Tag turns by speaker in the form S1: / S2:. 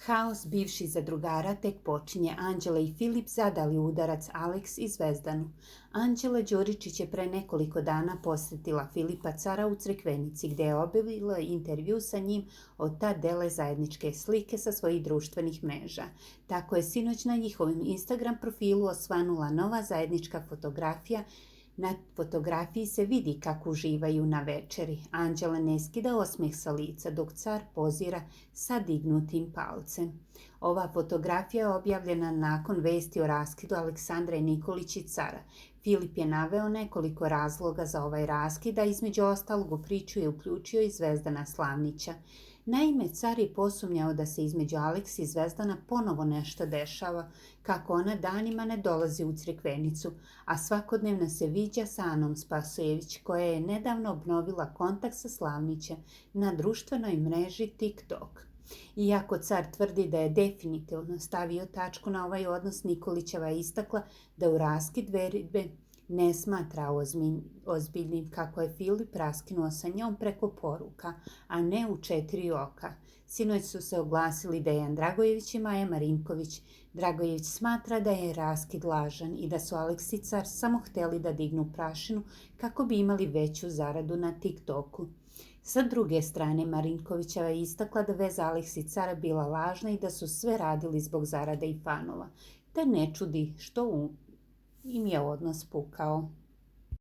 S1: Haos bivših zadrugara tek počinje. Anđela i Filip zadali udarac Aleks i Zvezdanu. Anđela Đuričić je pre nekoliko dana posjetila Filipa Cara u Crikvenici, gdje je obavila intervju sa njim. Od tad dele zajedničke slike sa svojih društvenih mreža. Tako je sinoć na njihovim Instagram profilu osvanula nova zajednička fotografija. Na fotografiji se vidi kako uživaju na večeri. Anđela ne skida osmijeh sa lica, dok car pozira sa dignutim palcem. Ova fotografija je objavljena nakon vesti o raskidu Aleksandra Nikolić i cara. Filip je naveo nekoliko razloga za ovaj raskid, a između ostalog u priču je uključio i Zvezdana Slavnića. Naime, car je posumnjao da se između Aleks i Zvezdana ponovo nešto dešava, kako ona danima ne dolazi u Crikvenicu, a svakodnevno se viđa sa Anom Spasojević, koja je nedavno obnovila kontakt sa Slavnićem na društvenoj mreži TikTok. Iako car tvrdi da je definitivno stavio tačku na ovaj odnos, Nikolićeva je istakla da u raskid veridbe ne smatra ozbiljnim, kako je Filip raskinuo sa njom preko poruka, a ne u 4 oka. Sinoć su se oglasili Dejan Dragojević i Maja Marinković. Dragojević smatra da je raskid lažan i da su Aleks i car samo hteli da dignu prašinu kako bi imali veću zaradu na TikToku. Sa druge strane, Marinkovićeva je istakla da veza Aleks i cara bila lažna i da su sve radili zbog zarade i fanova, te ne čudi što im je odnos pukao.